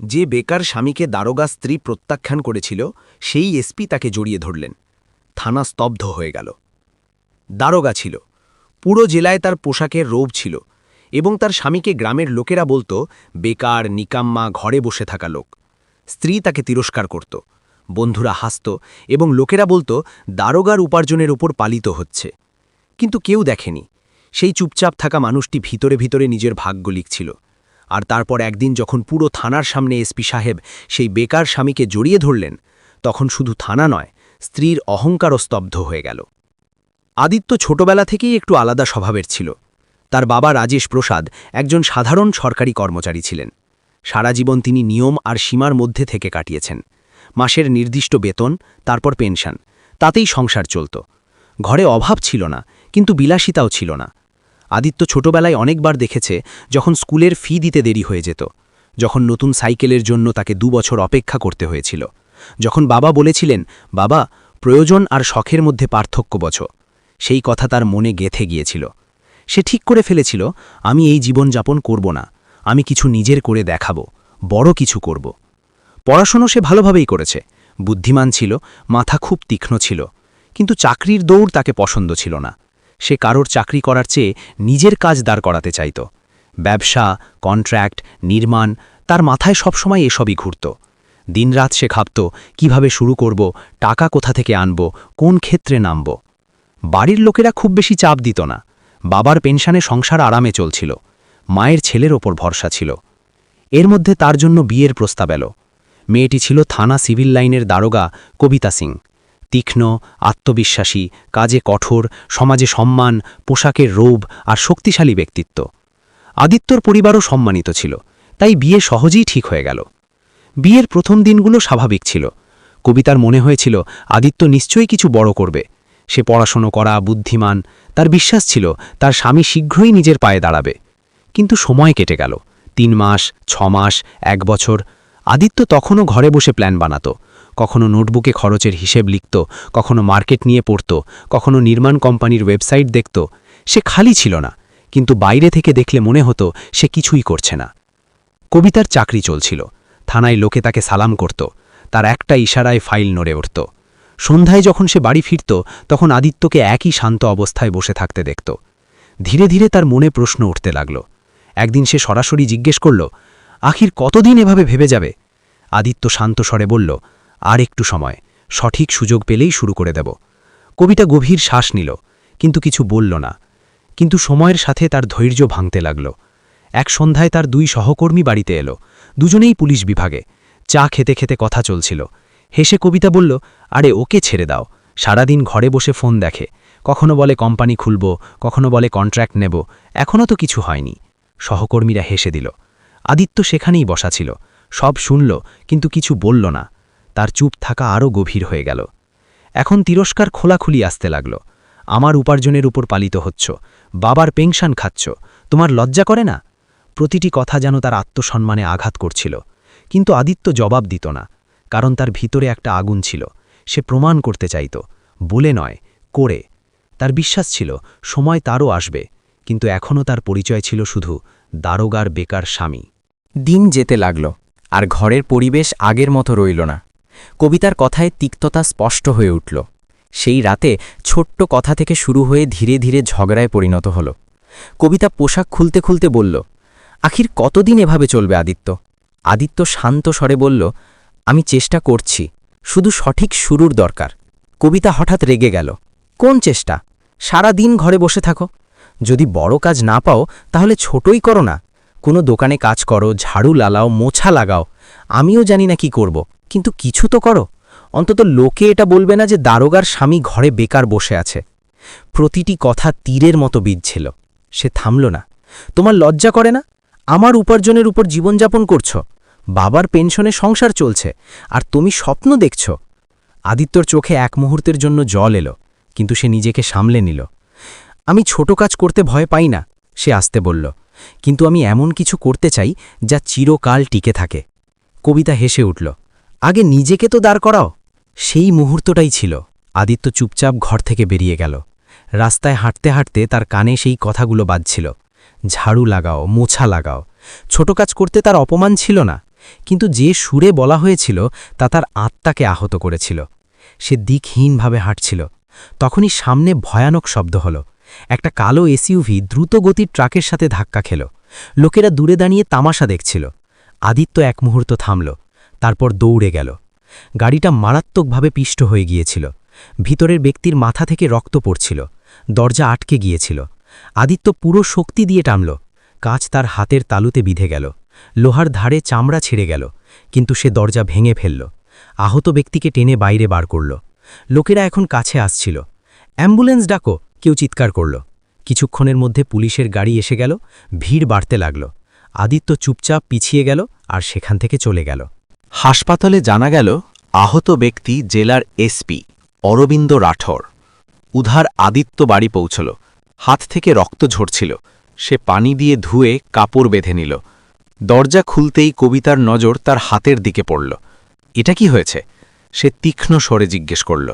যে বেকার স্বামীকে দারোগা স্ত্রী প্রত্যাখ্যান করেছিল সেই এসপি তাকে জড়িয়ে ধরলেন। থানা স্তব্ধ হয়ে গেল। দারোগা ছিল, পুরো জেলায় তার পোশাকের রোব ছিল, এবং তার স্বামীকে গ্রামের লোকেরা বলতো বেকার, নিকাম্মা, ঘরে বসে থাকা লোক। স্ত্রী তাকে তিরস্কার করত, বন্ধুরা হাসত, এবং লোকেরা বলতো দারোগার উপার্জনের উপর পালিত হচ্ছে। কিন্তু কেউ দেখেনি সেই চুপচাপ থাকা মানুষটি ভিতরে ভিতরে নিজের ভাগ্য লিখছিল। আর তারপর একদিন যখন পুরো থানার সামনে এসপি সাহেব সেই বেকার স্বামীকে জড়িয়ে ধরলেন, তখন শুধু থানা নয়, স্ত্রীর অহংকারও স্তব্ধ হয়ে গেল। আদিত্য ছোটবেলা থেকেই একটু আলাদা স্বভাবের ছিল। তার বাবা রাজেশ প্রসাদ একজন সাধারণ সরকারি কর্মচারী ছিলেন। সারা জীবন তিনি নিয়ম আর সীমার মধ্যে থেকে কাটিয়েছেন। মাসের নির্দিষ্ট বেতন, তারপর পেনশন, তাতেই সংসার চলত। ঘরে অভাব ছিল না, কিন্তু বিলাসিতাও ছিল না। আদিত্য ছোটবেলায় অনেকবার দেখেছে যখন স্কুলের ফি দিতে দেরি হয়ে যেত, যখন নতুন সাইকেলের জন্য তাকে 2 বছর অপেক্ষা করতে হয়েছিল, যখন বাবা বলেছিলেন, বাবা, প্রয়োজন আর শখের মধ্যে পার্থক্য বোঝো। সেই কথা তার মনে গেঁথে গিয়েছিল। সে ঠিক করে ফেলেছিল, আমি এই জীবনযাপন করব না, আমি কিছু নিজের করে দেখাবো, বড় কিছু করব। পড়াশোনা সে ভালোভাবেই করেছে, বুদ্ধিমান ছিল, মাথা খুব তীক্ষ্ণ ছিল, কিন্তু চাকরির দৌড় তাকে পছন্দ ছিল না। সে কারোর চাকরি করার চেয়ে নিজের কাজ দাঁড় করাতে চাইত। ব্যবসা, কন্ট্রাক্ট, নির্মাণ, তার মাথায় সবসময় এসবই ঘুরত। দিনরাত সে ভাবত কিভাবে শুরু করব, টাকা কোথা থেকে আনব, কোন ক্ষেত্রে নামব। বাড়ির লোকেরা খুব বেশি চাপ দিত না। বাবার পেনশনে সংসার আরামে চলছিল, মায়ের ছেলের ওপর ভরসা ছিল। এর মধ্যে তার জন্য বিয়ের প্রস্তাব এলো। মেয়েটি ছিল থানা সিভিল লাইনের দারোগা কবিতা সিং। তীক্ষ্ণ, আত্মবিশ্বাসী, কাজে কঠোর, সমাজে সম্মান, পোশাকের রৌব আর শক্তিশালী ব্যক্তিত্ব। আদিত্যর পরিবারও সম্মানিত ছিল, তাই বিয়ে সহজেই ঠিক হয়ে গেল। বিয়ের প্রথম দিনগুলো স্বাভাবিক ছিল। কবিতার মনে হয়েছিল আদিত্য নিশ্চয়ই কিছু বড় করবে। সে পড়াশোনা করা, বুদ্ধিমান, তার বিশ্বাস ছিল তার স্বামী শীঘ্রই নিজের পায়ে দাঁড়াবে। কিন্তু সময় কেটে গেল। 3 মাস, 6 মাস, 1 বছর। আদিত্য তখনও ঘরে বসে প্ল্যান বানাত। কখনো নোটবুকে খরচের হিসেব লিখত, কখনো মার্কেট নিয়ে পড়ত, কখনো নির্মাণ কোম্পানির ওয়েবসাইট দেখত। সে খালি ছিল না, কিন্তু বাইরে থেকে দেখলে মনে হতো সে কিছুই করছে না। কবিতার চাকরি চলছিল, থানায় লোকে তাকে সালাম করত, তার একটা ইশারায় ফাইল নড়ে উঠত। সন্ধ্যায় যখন সে বাড়ি ফিরত, তখন আদিত্যকে একই শান্ত অবস্থায় বসে থাকতে দেখত। ধীরে ধীরে তার মনে প্রশ্ন উঠতে লাগল। একদিন সে সরাসরি জিজ্ঞেস করল, আখির কতদিন এভাবে ভেবে যাবে? আদিত্য শান্ত স্বরে বলল, আর একটু সময়, সঠিক সুযোগ পেলেই শুরু করে দেব। কবিতা গভীর শ্বাস নিল, কিন্তু কিছু বলল না। কিন্তু সময়ের সাথে তার ধৈর্য ভাঙতে লাগল। এক সন্ধ্যায় তার 2 সহকর্মী বাড়িতে এলো, দুজনেই পুলিশ বিভাগে। চা খেতে খেতে কথা চলছিল। হেসে কবিতা বলল, আরে ওকে ছেড়ে দাও, সারাদিন ঘরে বসে ফোন দেখে, কখনো বলে কোম্পানি খুলব, কখনো বলে কন্ট্রাক্ট নেব, এখনও তো কিছু হয়নি। সহকর্মীরা হেসে দিল। আদিত্য সেখানেই বসা ছিল, সব শুনল, কিন্তু কিছু বলল না। তার চুপ থাকা আরও গভীর হয়ে গেল। এখন তিরস্কার খোলাখুলি আসতে লাগল। আমার উপার্জনের উপর পালিত হচ্ছ, বাবার পেনশন খাচ্ছ, তোমার লজ্জা করে না? প্রতিটি কথা যেন তার আত্মসম্মানে আঘাত করছিল। কিন্তু আদিত্য জবাব দিত না, কারণ তার ভিতরে একটা আগুন ছিল। সে প্রমাণ করতে চাইত, বলে নয়, করে। তার বিশ্বাস ছিল সময় তারও আসবে, কিন্তু এখনও তার পরিচয় ছিল শুধু দারোগার বেকার স্বামী। দিন যেতে লাগল, আর ঘরের পরিবেশ আগের মতো রইল না। কবিতার কথায় তিক্ততা স্পষ্ট হয়ে উঠল। সেই রাতে ছোট্ট কথা থেকে শুরু হয়ে ধীরে ধীরে ঝগড়ায় পরিণত হল। কবিতা পোশাক খুলতে খুলতে বলল, আখির কতদিন এভাবে চলবে আদিত্য? আদিত্য শান্ত স্বরে বলল, আমি চেষ্টা করছি, শুধু সঠিক শুরুর দরকার। কবিতা হঠাৎ রেগে গেল, কোন চেষ্টা? সারা দিন ঘরে বসে থাকো। যদি বড় কাজ না পাও তাহলে ছোটই করো না। কোনো দোকানে কাজ করো, ঝাড়ু লাগাও, মোছা লাগাও। আমিও জানি না কি করব, কিন্তু কিছু তো করো। অন্তত লোকে এটা বলবে না যে দারোগার স্বামী ঘরে বেকার বসে আছে। প্রতিটি কথা তীরের মতো বিঁধছিল। সে থামল না। তোমার লজ্জা করে না? আমার উপার্জনের উপর জীবনযাপন করছ, বাবার পেনশনে সংসার চলছে, আর তুমি স্বপ্ন দেখছ। আদিত্যর চোখে এক মুহূর্তের জন্য জল এলো, কিন্তু সে নিজেকে সামলে নিল। আমি ছোট কাজ করতে ভয় পাই না, সে আস্তে বলল, কিন্তু আমি এমন কিছু করতে চাই যা চিরকাল টিকে থাকে। কবিতা হেসে উঠল, আগে নিজেকে তো দাঁড় করাও। সেই মুহূর্তটাই ছিল। আদিত্য চুপচাপ ঘর থেকে বেরিয়ে গেল। রাস্তায় হাঁটতে হাঁটতে তার কানে সেই কথাগুলো বাজছিল, ঝাড়ু লাগাও, মোছা লাগাও। ছোট কাজ করতে তার অপমান ছিল না, কিন্তু যে সুরে বলা হয়েছিল তা তার আত্মাকে আহত করেছিল। সে দিকহীনভাবে হাঁটছিল। তখনই সামনে ভয়ানক শব্দ হল। একটা কালো এসইউভি দ্রুত গতির ট্রাকের সাথে ধাক্কা খেল। লোকেরা দূরে দাঁড়িয়ে তামাশা দেখছিল। আদিত্য এক মুহূর্ত থামল, তারপর দৌড়ে গেল। গাড়িটা মারাত্মকভাবে পিষ্ট হয়ে গিয়েছিল। ভিতরের ব্যক্তির মাথা থেকে রক্ত পড়ছিল। দরজা আটকে গিয়েছিল। আদিত্য পুরো শক্তি দিয়ে টানল। কাঁচ তার হাতের তালুতে বিঁধে গেল। লোহার ধারে চামড়া ছিঁড়ে গেল, কিন্তু সে দরজা ভেঙে ফেলল। আহত ব্যক্তিকে টেনে বাইরে বার করল। লোকেরা এখন কাছে আসছিল। অ্যাম্বুলেন্স ডাকো, কেউ চিৎকার করল। কিছুক্ষণের মধ্যে পুলিশের গাড়ি এসে গেল। ভিড় বাড়তে লাগল। আদিত্য চুপচাপ পিছিয়ে গেল আর সেখান থেকে চলে গেল। হাসপাতালে জানা গেল আহত ব্যক্তি জেলার এসপি অরবিন্দ রাঠোর। উধার আদিত্য বাড়ি পৌঁছল। হাত থেকে রক্ত ঝরছিল। সে পানি দিয়ে ধুয়ে কাপড় বেঁধে নিল। দরজা খুলতেই কবিতার নজর তার হাতের দিকে পড়ল। এটা কি হয়েছে? সে তীক্ষ্ণ স্বরে জিজ্ঞেস করল।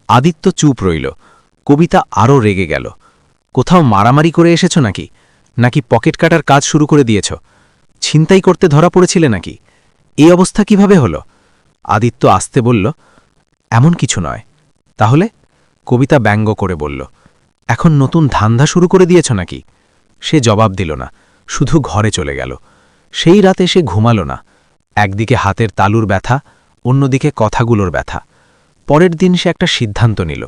আদিত্য চুপ রইল। কবিতা আরও রেগে গেল। কোথাও মারামারি করে এসেছ নাকি? নাকি পকেট কাটার কাজ শুরু করে দিয়েছ? ছিনতাই করতে ধরা পড়েছিলে নাকি? এই অবস্থা কিভাবে হলো? আদিত্য আস্তে বলল, এমন কিছু নয়। তাহলে? কবিতা ব্যঙ্গ করে বলল, এখন নতুন ধান্দা শুরু করে দিয়েছ নাকি? সে জবাব দিল না, শুধু ঘরে চলে গেল। সেই রাতে সে ঘুমালো না। একদিকে হাতের তালুর ব্যথা, অন্যদিকে কথাগুলোর ব্যথা। পরের দিন সে একটা সিদ্ধান্ত নিল।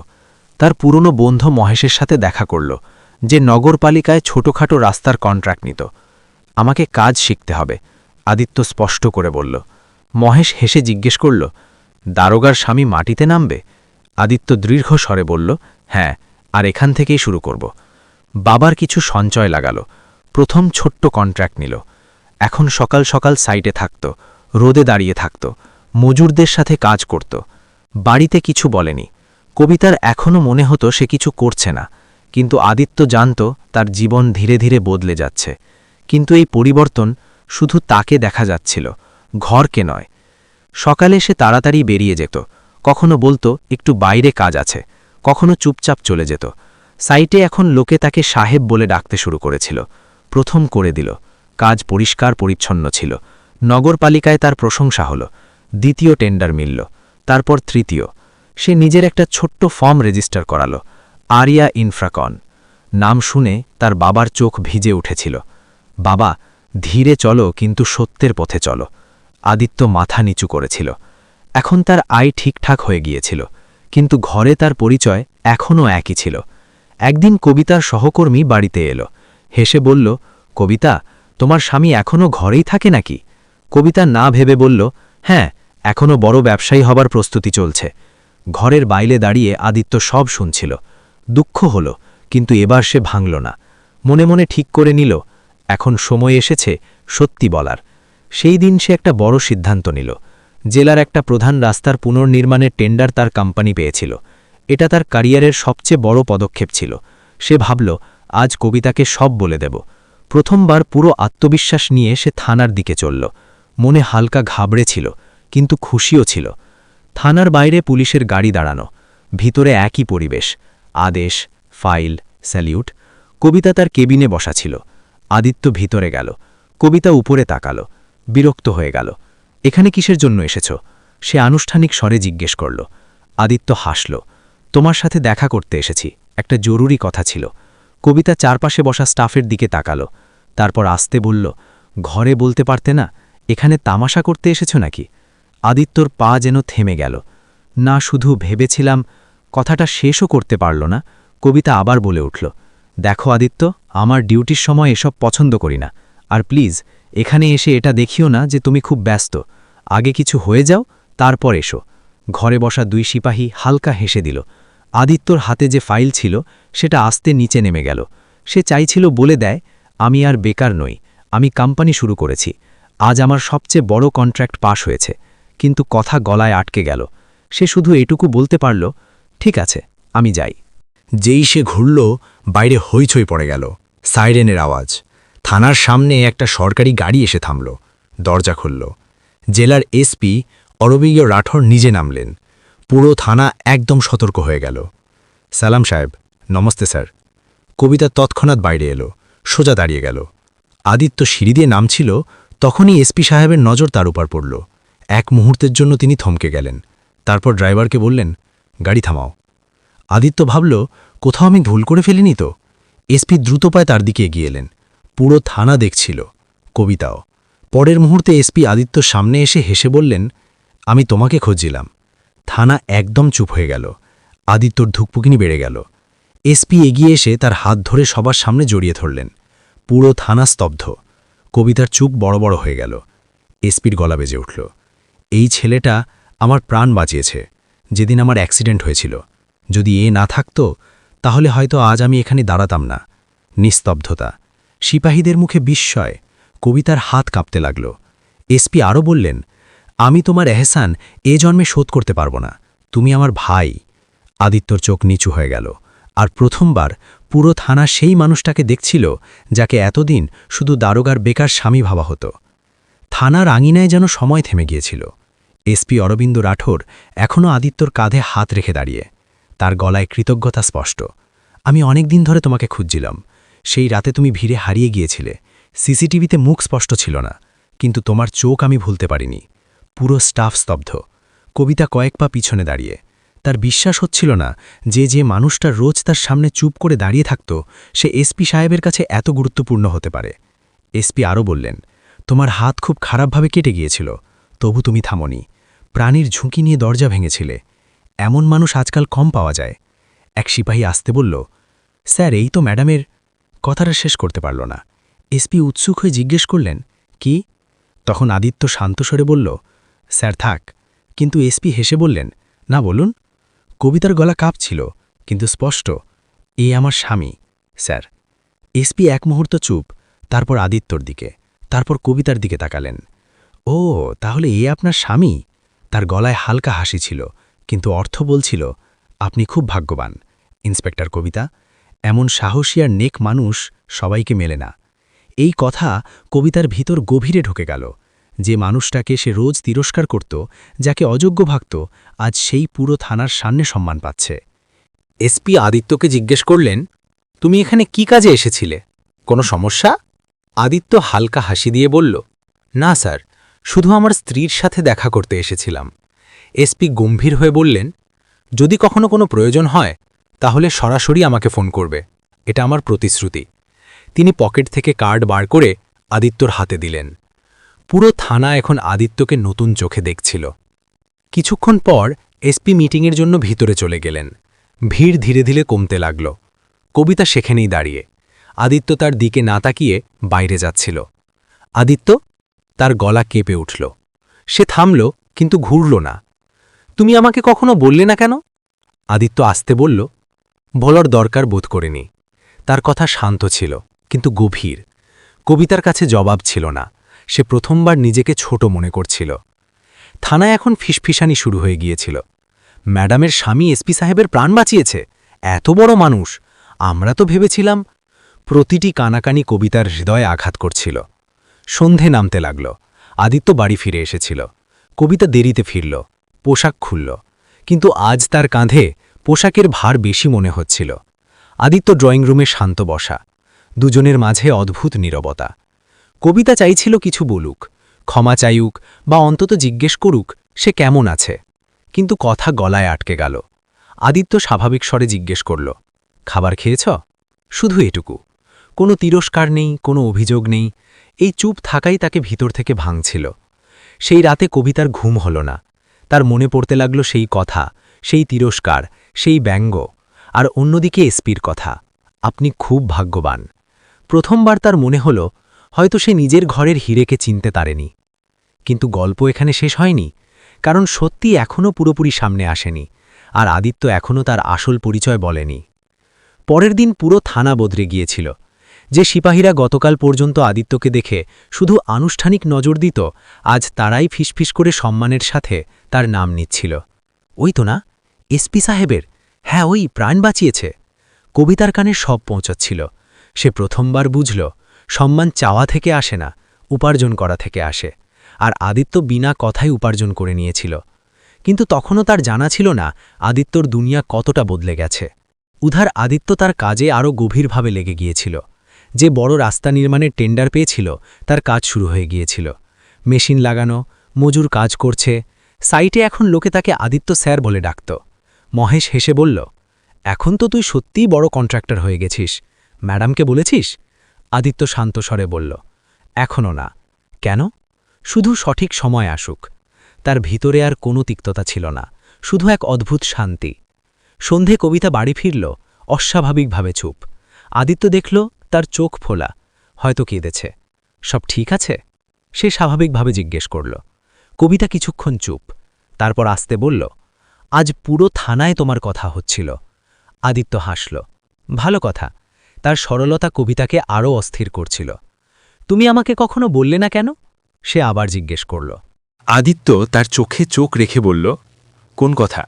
তার পুরনো বন্ধু মহেশের সাথে দেখা করল, যে নগরপালিকায় ছোটখাটো রাস্তার কন্ট্রাক্ট নিত। আমাকে কাজ শিখতে হবে, আদিত্য স্পষ্ট করে বলল। মহেশ হেসে জিজ্ঞেস করল, দারোগার স্বামী মাটিতে নামবে? আদিত্য দীর্ঘ স্বরে বলল, হ্যাঁ, আর এখান থেকেই শুরু করব। বাবার কিছু সঞ্চয় লাগালো। প্রথম ছোট্ট কন্ট্রাক্ট নিল। এখন সকাল সকাল সাইটে থাকত, রোদে দাঁড়িয়ে থাকত, মজুরদের সাথে কাজ করত। বাড়িতে কিছু বলেনি। কবিতার এখনও মনে হতো সে কিছু করছে না, কিন্তু আদিত্য জানত তার জীবন ধীরে ধীরে বদলে যাচ্ছে। কিন্তু এই পরিবর্তন শুধু তাকে দেখা যাচ্ছিল, ঘরকে নয়। সকালে সে তাড়াতাড়ি বেরিয়ে যেত। কখনো বলতো একটু বাইরে কাজ আছে, কখনো চুপচাপ চলে যেত। সাইটে এখন লোকে তাকে সাহেব বলে ডাকতে শুরু করেছিল। প্রথম করে দিল। কাজ পরিষ্কার পরিচ্ছন্ন ছিল। নগরপালিকায় তার প্রশংসা হল। দ্বিতীয় টেন্ডার মিলল, তারপর তৃতীয়। সে নিজের একটা ছোট্ট ফর্ম রেজিস্টার করালো, আরিয়া ইনফ্রাকন। নাম শুনে তার বাবার চোখ ভিজে উঠেছিল। বাবা, ধীরে চলো, কিন্তু সত্যের পথে চলো। আদিত্য মাথা নিচু করেছিল। এখন তার আয় ঠিকঠাক হয়ে গিয়েছিল, কিন্তু ঘরে তার পরিচয় এখনও একই ছিল। একদিন কবিতার সহকর্মী বাড়িতে এলো। হেসে বলল, কবিতা, তোমার স্বামী এখনও ঘরেই থাকে নাকি? কবিতা না ভেবে বলল, হ্যাঁ, এখনও বড় ব্যবসায়ী হবার প্রস্তুতি চলছে। ঘরের বাইরে দাঁড়িয়ে আদিত্য সব শুনছিল। দুঃখ হল, কিন্তু এবার সে ভাঙল না। মনে মনে ঠিক করে নিল, এখন সময় এসেছে সত্যি বলার। সেই দিন সে একটা বড় সিদ্ধান্ত নিল। জেলার একটা প্রধান রাস্তার পুনর্নির্মাণের টেন্ডার তার কোম্পানি পেয়েছিল। এটা তার ক্যারিয়ারের সবচেয়ে বড় পদক্ষেপ ছিল। সে ভাবল, আজ কবিতাকে সব বলে দেব। প্রথমবার পুরো আত্মবিশ্বাস নিয়ে সে থানার দিকে চলল। মনে হালকা ঘাবড়ে ছিল, কিন্তু খুশিও ছিল। থানার বাইরে পুলিশের গাড়ি দাঁড়ানো। ভিতরে একই পরিবেশ, আদেশ, ফাইল, স্যালিউট। কবিতা তার কেবিনে বসা ছিল। আদিত্য ভিতরে গেল। কবিতা উপরে তাকালো, বিরক্ত হয়ে গেল। এখানে কিসের জন্য এসেছ? সে আনুষ্ঠানিক স্বরে জিজ্ঞেস করল। আদিত্য হাসল, তোমার সাথে দেখা করতে এসেছি, একটা জরুরি কথা ছিল। কবিতা চারপাশে বসা স্টাফের দিকে তাকালো, তারপর আস্তে বলল, ঘরে বলতে পারতে না? এখানে তামাশা করতে এসেছ নাকি? আদিত্যর পা যেন থেমে গেল। না, শুধু ভেবেছিলাম। কথাটা শেষও করতে পারল না। কবিতা আবার বলে উঠল, দেখো আদিত্য, আমার ডিউটির সময় এসব পছন্দ করি না। আর প্লিজ, এখানে এসে এটা দেখিও না যে তুমি খুব ব্যস্ত। আগে কিছু হয়ে যাও, তারপর এসো। ঘরে বসা দুই সিপাহী হালকা হেসে দিল। আদিত্যর হাতে যে ফাইল ছিল সেটা আস্তে নিচে নেমে গেল। সে চাইছিল বলে দেয়, আমি আর বেকার নই, আমি কোম্পানি শুরু করেছি। আজ আমার সবচেয়ে বড় কন্ট্রাক্ট পাশ হয়েছে। কিন্তু কথা গলায় আটকে গেল। সে শুধু এটুকু বলতে পারল, ঠিক আছে, আমি যাই। যেই সে ঘুরল, বাইরে হইচই পড়ে গেল। সাইরেনের আওয়াজ। থানার সামনে একটা সরকারি গাড়ি এসে থামল। দরজা খুলল। জেলার এসপি অরবিন্দ রাঠোর নিজে নামলেন। পুরো থানা একদম সতর্ক হয়ে গেল। সালাম সাহেব। নমস্তে স্যার। কবিতা তৎক্ষণাৎ বাইরে এলো, সোজা দাঁড়িয়ে গেল। আদিত্য সিঁড়ি দিয়ে নামছিল, তখনই এসপি সাহেবের নজর তার উপর পড়ল। এক মুহূর্তের জন্য তিনি থমকে গেলেন। তারপর ড্রাইভারকে বললেন, গাড়ি থামাও। আদিত্য ভাবল, কোথাও আমি ভুল করে ফেলিনি তো। এসপি দ্রুত পায়ে তার দিকে এগিয়ে এলেন। পুরো থানা দেখছিল, কবিতাও। পরের মুহূর্তে এসপি আদিত্যর সামনে এসে হেসে বললেন, আমি তোমাকে খুঁজছিলাম। থানা একদম চুপ হয়ে গেল। আদিত্যর ধুকপুকিনি বেড়ে গেল। এসপি এগিয়ে এসে তার হাত ধরে সবার সামনে জড়িয়ে ধরলেন। পুরো থানা স্তব্ধ। কবিতার চুপ বড় বড় হয়ে গেল। এসপির গলা বেজে উঠল, এই ছেলেটা আমার প্রাণ বাঁচিয়েছে যেদিন আমার অ্যাক্সিডেন্ট হয়েছিল। যদি এ না থাকত তাহলে হয়তো আজ আমি এখানে দাঁড়াতাম না। নিস্তব্ধতা, সিপাহীদের মুখে বিস্ময়। কবিতার হাত কাঁপতে লাগল। এসপি আরও বললেন, আমি তোমার এহসান এ জন্মে শোধ করতে পারব না। তুমি আমার ভাই। আদিত্যর চোখ নিচু হয়ে গেল। আর প্রথমবার পুরো থানা সেই মানুষটাকে দেখছিল যাকে এতদিন শুধু দারোগার বেকার স্বামী ভাবা হতো। থানার আঙিনায় যেন সময় থেমে গিয়েছিল। এসপি অরবিন্দ রাঠোর এখনও আদিত্যর কাঁধে হাত রেখে দাঁড়িয়ে। তার গলায় কৃতজ্ঞতা স্পষ্ট। আমি অনেক দিন ধরে তোমাকে খুঁজছিলাম। সেই রাতে তুমি ভিড়ে হারিয়ে গিয়েছিলে। সিসিটিভিতে মুখ স্পষ্ট ছিল না, কিন্তু তোমার চোখ আমি ভুলতে পারিনি। পুরো স্টাফ স্তব্ধ। কবিতা কয়েক পা পিছনে দাঁড়িয়ে। তার বিশ্বাস হচ্ছিল না যে মানুষটা রোজ তার সামনে চুপ করে দাঁড়িয়ে থাকত সে এসপি সাহেবের কাছে এত গুরুত্বপূর্ণ হতে পারে। এসপি আরও বললেন, তোমার হাত খুব খারাপভাবে কেটে গিয়েছিল, তবু তুমি থামনি। প্রাণীর ঝুঁকি নিয়ে দরজা ভেঙেছিলে। এমন মানুষ আজকাল কম পাওয়া যায়। এক সিপাহী আসতে বলল, স্যার এই তো ম্যাডামের। কথাটা শেষ করতে পারল না। এসপি উৎসুক হয়ে জিজ্ঞেস করলেন, কি? তখন আদিত্য শান্তস্বরে বলল, স্যার থাক। কিন্তু এসপি হেসে বললেন, না বলুন। কবিতার গলা কাঁপছিল, কিন্তু স্পষ্ট, এ আমার স্বামী স্যার। এসপি এক মুহূর্ত চুপ, তারপর আদিত্যর দিকে, তারপর কবিতার দিকে তাকালেন। ও তাহলে এ আপনার স্বামী? তার গলায় হালকা হাসি ছিল, কিন্তু অর্থ বলছিল, আপনি খুব ভাগ্যবান ইন্সপেক্টর কবিতা। এমন সাহসী আর নেক মানুষ সবাইকে মেলে না। এই কথা কবিতার ভিতর গভীরে ঢুকে গেল। যে মানুষটাকে সে রোজ তিরস্কার করত, যাকে অযোগ্য ভাবত, আজ সেই পুরো থানার সামনে সম্মান পাচ্ছে। এসপি আদিত্যকে জিজ্ঞেস করলেন, তুমি এখানে কি কাজে এসেছিলে? কোনো সমস্যা? আদিত্য হালকা হাসি দিয়ে বলল, না স্যার, শুধু আমার স্ত্রীর সাথে দেখা করতে এসেছিলাম। এসপি গম্ভীর হয়ে বললেন, যদি কখনো কোনো প্রয়োজন হয় তাহলে সরাসরি আমাকে ফোন করবে, এটা আমার প্রতিশ্রুতি। তিনি পকেট থেকে কার্ড বার করে আদিত্যর হাতে দিলেন। পুরো থানা এখন আদিত্যকে নতুন চোখে দেখছিল। কিছুক্ষণ পর এসপি মিটিংয়ের জন্য ভিতরে চলে গেলেন। ভিড় ধীরে ধীরে কমতে লাগল। কবিতা সেখানেই দাঁড়িয়ে। আদিত্য তার দিকে না তাকিয়ে বাইরে যাচ্ছিল। আদিত্য? তার গলা কেঁপে উঠল। সে থামল, কিন্তু ঘুরল না। তুমি আমাকে কখনো বললে না কেন? আদিত্য আস্তে বলল, বলার দরকার বোধ করিনি। তার কথা শান্ত ছিল, কিন্তু গভীর। কবিতার কাছে জবাব ছিল না। সে প্রথমবার নিজেকে ছোট মনে করছিল। থানায় এখন ফিসফিসানি শুরু হয়ে গিয়েছিল। ম্যাডামের স্বামী এসপি সাহেবের প্রাণ বাঁচিয়েছে, এত বড় মানুষ। আমরা তো ভেবেছিলাম। প্রতিটি কানাকানি কবিতার হৃদয়ে আঘাত করছিল। সন্ধে নামতে লাগল। আদিত্য বাড়ি ফিরে এসেছিল। কবিতা দেরিতে ফিরল, পোশাক খুলল, কিন্তু আজ তার কাঁধে পোশাকের ভার বেশি মনে হচ্ছিল। আদিত্য ড্রয়িং রুমে শান্ত বসা। দুজনের মাঝে অদ্ভুত নীরবতা। কবিতা চাইছিল কিছু বলুক, ক্ষমা চাইুক, বা অন্তত জিজ্ঞেস করুক সে কেমন আছে, কিন্তু কথা গলায় আটকে গেল। আদিত্য স্বাভাবিক স্বরে জিজ্ঞেস করল, খাবার খেয়েছ? শুধু এটুকু। কোনো তিরস্কার নেই, কোনো অভিযোগ নেই। এই চুপ থাকাই তাকে ভিতর থেকে ভাঙছিল। সেই রাতে কবিতার ঘুম হল না। তার মনে পড়তে লাগল সেই কথা, সেই তিরস্কার, সেই ব্যঙ্গ। আর অন্যদিকে এসপির কথা, আপনি খুব ভাগ্যবান। প্রথমবার তার মনে হল হয়তো সে নিজের ঘরের হিরেকে চিনতে পারেনি। কিন্তু গল্প এখানে শেষ হয়নি, কারণ সত্যি এখনও পুরোপুরি সামনে আসেনি, আর আদিত্য এখনও তার আসল পরিচয় বলেনি। পরের দিন পুরো থানা বদলে গিয়েছিল। যে সিপাহীরা গতকাল পর্যন্ত আদিত্যকে দেখে শুধু আনুষ্ঠানিক নজর দিত, আজ তারাই ফিসফিস করে সম্মানের সাথে তার নাম নিচ্ছিল। ওই তো না, এসপি সাহেবের, হ্যাঁ ওই প্রাণ বাঁচিয়েছে। কবিতার কানে সব পৌঁছচ্ছিল। সে প্রথমবার বুঝল, সম্মান চাওয়া থেকে আসে না, উপার্জন করা থেকে আসে। আর আদিত্য বিনা কথাই উপার্জন করে নিয়েছিল। কিন্তু তখনও তার জানা ছিল না আদিত্যর দুনিয়া কতটা বদলে গেছে। উধার আদিত্য তার কাজে আরও গভীরভাবে লেগে গিয়েছিল। যে বড় রাস্তা নির্মাণের টেন্ডার পেয়েছিল তার কাজ শুরু হয়ে গিয়েছিল। মেশিন লাগানো, মজুর কাজ করছে। সাইটে এখন লোকে তাকে আদিত্য স্যার বলে ডাকত। মহেশ হেসে বলল, এখন তো তুই সত্যিই বড় কন্ট্রাক্টর হয়ে গেছিস। ম্যাডামকে বলেছিস? আদিত্য শান্ত স্বরে বলল, এখনও না। কেন? শুধু সঠিক সময় আসুক। তার ভিতরে আর কোনো তিক্ততা ছিল না, শুধু এক অদ্ভুত শান্তি। সন্ধে কবিতা বাড়ি ফিরল, অস্বাভাবিকভাবে চুপ। আদিত্য দেখল তার চোখ ফোলা, হয়তো কেঁদেছে। সব ঠিক আছে? সে স্বাভাবিকভাবে জিজ্ঞেস করল। কবিতা কিছুক্ষণ চুপ, তারপর আস্তে বলল, আজ পুরো থানায় তোমার কথা হচ্ছিল। আদিত্য হাসল। ভালো কথা। তার সরলতা কবিতাকে আরও অস্থির করছিল। তুমি আমাকে কখনো বললে না কেন? সে আবার জিজ্ঞেস করল। আদিত্য তার চোখে চোখ রেখে বলল, কোন কথা?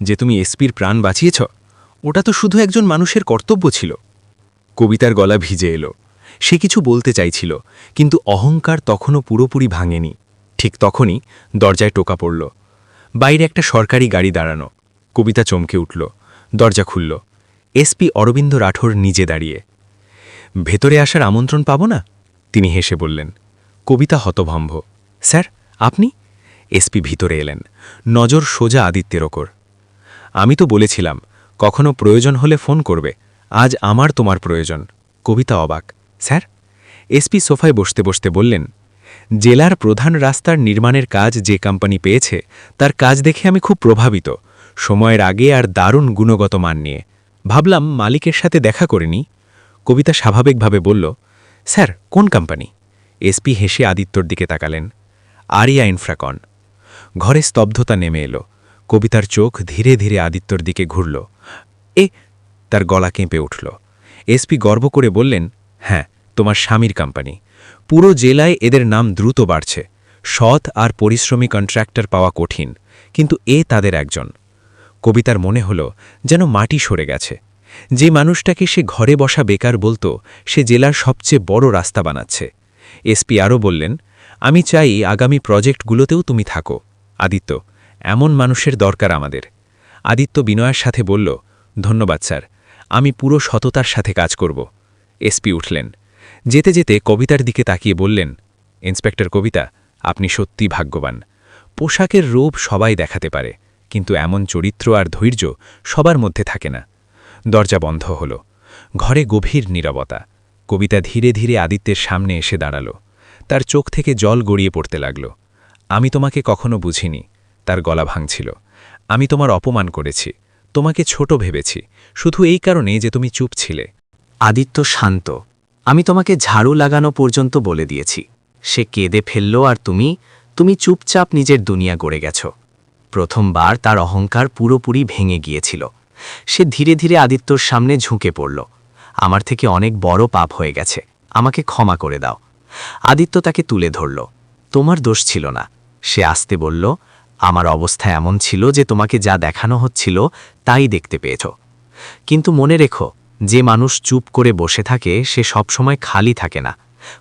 যে তুমি এসপির প্রাণ বাঁচিয়েছ? ওটা তো শুধু একজন মানুষের কর্তব্য ছিল। কবিতার গলা ভিজে এলো। সে কিছু বলতে চাইছিল, কিন্তু অহংকার তখনও পুরোপুরি ভাঙেনি। ঠিক তখনই দরজায় টোকা পড়ল। বাইরে একটা সরকারি গাড়ি দাঁড়ানো। কবিতা চমকে উঠল। দরজা খুলল। এসপি অরবিন্দ রাঠোর নিজে দাঁড়িয়ে। ভেতরে আসার আমন্ত্রণ পাব না? তিনি হেসে বললেন। কবিতা হতভম্ব। স্যার, আপনি? এসপি ভিতরে এলেন, নজর সোজা আদিত্যের ওপর। আমি তো বলেছিলাম কখনো প্রয়োজন হলে ফোন করবে। আজ আমার তোমার প্রয়োজন। কবিতা অবাক। স্যার? এসপি সোফায় বসতে বসতে বললেন, জেলার প্রধান রাস্তার নির্মাণের কাজ যে কোম্পানি পেয়েছে তার কাজ দেখে আমি খুব প্রভাবিত। সময়ের আগে আর দারুণ গুণগত মান নিয়ে। ভাবলাম মালিকের সাথে দেখা করিনি। কবিতা স্বাভাবিকভাবে বলল, স্যার, কোন কোম্পানি? এসপি হেসে আদিত্যর দিকে তাকালেন। আরিয়া ইনফ্রাকন। ঘরে স্তব্ধতা নেমে এলো। কবিতার চোখ ধীরে ধীরে আদিত্যর দিকে ঘুরল। তার গলা কেঁপে উঠল। এসপি গর্ব করে বললেন, হ্যাঁ, তোমার স্বামীর কোম্পানি। পুরো জেলায় এদের নাম দ্রুত বাড়ছে। সৎ আর পরিশ্রমী কন্ট্রাক্টর পাওয়া কঠিন, কিন্তু তাদের একজন। কবিতার মনে হল যেন মাটি সরে গেছে। যে মানুষটাকে সে ঘরে বসা বেকার বলতো, সে জেলার সবচেয়ে বড় রাস্তা বানাচ্ছে। এসপি আরও বললেন, আমি চাই আগামী প্রজেক্টগুলোতেও তুমি থাকো। আদিত্য, এমন মানুষের দরকার আমাদের। আদিত্য বিনয়ের সাথে বলল, ধন্যবাদ স্যার, আমি পুরো সততার সাথে কাজ করব। এসপি উঠলেন। যেতে যেতে কবিতার দিকে তাকিয়ে বললেন, ইন্সপেক্টর কবিতা, আপনি সত্যি ভাগ্যবান। পোশাকের রূপ সবাই দেখাতে পারে, কিন্তু এমন চরিত্র আর ধৈর্য সবার মধ্যে থাকে না। দরজা বন্ধ হল। ঘরে গভীর নীরবতা। কবিতা ধীরে ধীরে আদিত্যের সামনে এসে দাঁড়াল। তার চোখ থেকে জল গড়িয়ে পড়তে লাগল। আমি তোমাকে কখনো বুঝিনি। তার গলা ভাঙছিল। আমি তোমার অপমান করেছি, তোমাকে ছোট ভেবেছি, শুধু এই কারণে যে তুমি চুপ ছিলে। আদিত্য শান্ত। আমি তোমাকে ঝাড়ু লাগানো পর্যন্ত বলে দিয়েছি। সে কেঁদে ফেলল, আর তুমি চুপচাপ নিজের দুনিয়া গড়ে গেছ। প্রথমবার তার অহংকার পুরোপুরি ভেঙে গিয়েছিল। সে ধীরে ধীরে আদিত্যর সামনে ঝুঁকে পড়ল। আমার থেকে অনেক বড় পাপ হয়ে গেছে, আমাকে ক্ষমা করে দাও। আদিত্য তাকে তুলে ধরল। তোমার দোষ ছিল না। সে আস্তে বলল, আমার অবস্থা এমন ছিল যে তোমাকে যা দেখানো হচ্ছিল তাই দেখতে পেয়েছ। কিন্তু মনে রেখো, যে মানুষ চুপ করে বসে থাকে সে সবসময় খালি থাকে না।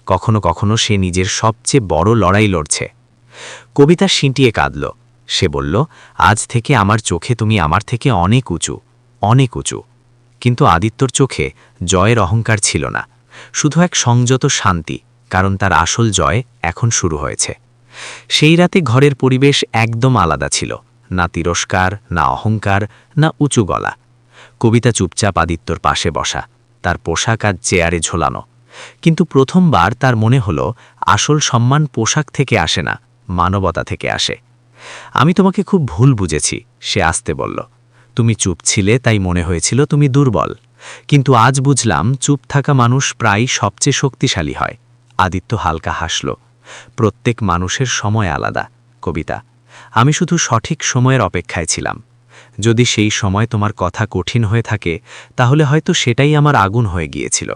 কখনো কখনো সে নিজের সবচেয়ে বড় লড়াই লড়ছে। কবিতা সিঁটিয়ে কাঁদল। সে বলল, আজ থেকে আমার চোখে তুমি আমার থেকে অনেক উঁচু, অনেক উঁচু। কিন্তু আদিত্যর চোখে জয়ের অহংকার ছিল না, শুধু এক সংযত শান্তি, কারণ তার আসল জয় এখন শুরু হয়েছে। সেই রাতে ঘরের পরিবেশ একদম আলাদা ছিল। না তিরস্কার, না অহংকার, না উঁচু গলা। কবিতা চুপচাপ আদিত্যর পাশে বসা, তার পোশাক আজ চেয়ারে ঝোলানো। কিন্তু প্রথমবার তার মনে হল আসল সম্মান পোশাক থেকে আসে না, মানবতা থেকে আসে। আমি তোমাকে খুব ভুল বুঝেছি, সে আস্তে বলল। তুমি চুপ ছিলে তাই মনে হয়েছিল তুমি দুর্বল, কিন্তু আজ বুঝলাম চুপ থাকা মানুষ প্রায় সবচেয়ে শক্তিশালী হয়। আদিত্য হালকা হাসল। প্রত্যেক মানুষের সময় আলাদা কবিতা। আমি শুধু সঠিক সময়ের অপেক্ষায় ছিলাম। যদি সেই সময় তোমার কথা কঠিন হয়ে থাকে, তাহলে হয়তো সেটাই আমার আগুন হয়ে গিয়েছিল।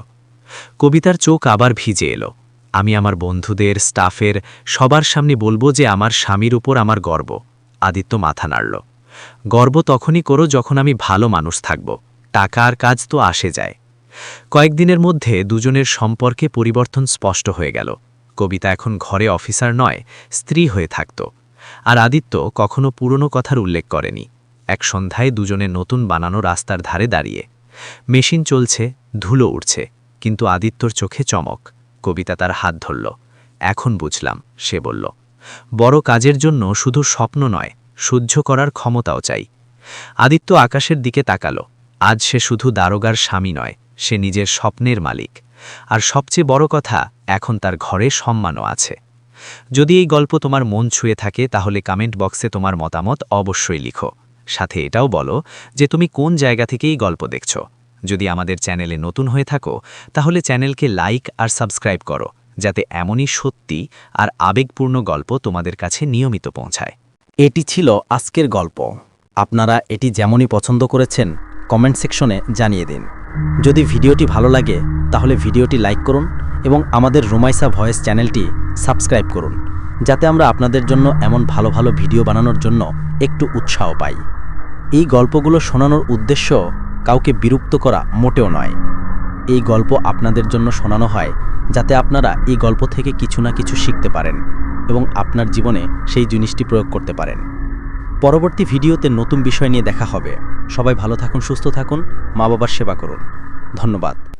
কবিতার চোখ আবার ভিজে এলো। আমি আমার বন্ধুদের, স্টাফের সবার সামনে বলবো যে আমার স্বামীর উপর আমার গর্ব। আদিত্য মাথা নাড়ল। গর্ব তখনই করো যখন আমি ভালো মানুষ থাকব। টাকা আর কাজ তো আসে যায়। কয়েকদিনের মধ্যে দুজনের সম্পর্কে পরিবর্তন স্পষ্ট হয়ে গেল। কবিতা এখন ঘরে অফিসার নয়, স্ত্রী হয়ে থাকত। আর আদিত্য কখনো পুরনো কথার উল্লেখ করেনি। এক সন্ধ্যায় দুজনে নতুন বানানো রাস্তার ধারে দাঁড়িয়ে। মেশিন চলছে, ধুলো উঠছে, কিন্তু আদিত্যর চোখে চমক। কবিতা তার হাত ধরল। এখন বুঝলাম, সে বলল। বড় কাজের জন্য শুধু স্বপ্ন নয়, সহ্য করার ক্ষমতাও চাই। আদিত্য আকাশের দিকে তাকালো। আজ সে শুধু দারোগার স্বামী নয়, সে নিজের স্বপ্নের মালিক। আর সবচেয়ে বড় কথা, এখন তার ঘরে সম্মানও আছে। যদি এই গল্প তোমার মন ছুঁয়ে থাকে তাহলে কমেন্ট বক্সে তোমার মতামত অবশ্যই লিখো। সাথে এটাও বলো যে তুমি কোন জায়গা থেকে এই গল্প দেখছো। যদি আমাদের চ্যানেলে নতুন হয়ে থাকো তাহলে চ্যানেলকে লাইক আর সাবস্ক্রাইব করো, যাতে এমনই সত্যি আর আবেগপূর্ণ গল্প তোমাদের কাছে নিয়মিত পৌঁছায়। এটি ছিল আজকের গল্প। আপনারা এটি যেমনই পছন্দ করেছেন কমেন্ট সেকশনে জানিয়ে দিন। যদি ভিডিওটি ভালো লাগে তাহলে ভিডিওটি লাইক করুন এবং আমাদের রুমাইসা ভয়েস চ্যানেলটি সাবস্ক্রাইব করুন, যাতে আমরা আপনাদের জন্য এমন ভালো ভালো ভিডিও বানানোর জন্য একটু উৎসাহ পাই। এই গল্পগুলো শোনানোর উদ্দেশ্য কাউকে বিরক্ত করা মোটেও নয়। এই গল্প আপনাদের জন্য শোনানো হয় যাতে আপনারা এই গল্প থেকে কিছু না কিছু শিখতে পারেন এবং আপনার জীবনে সেই জিনিসটি প্রয়োগ করতে পারেন। পরবর্তী ভিডিওতে নতুন বিষয় নিয়ে দেখা হবে। সবাই ভালো থাকুন, সুস্থ থাকুন, মা বাবার সেবা করুন। ধন্যবাদ।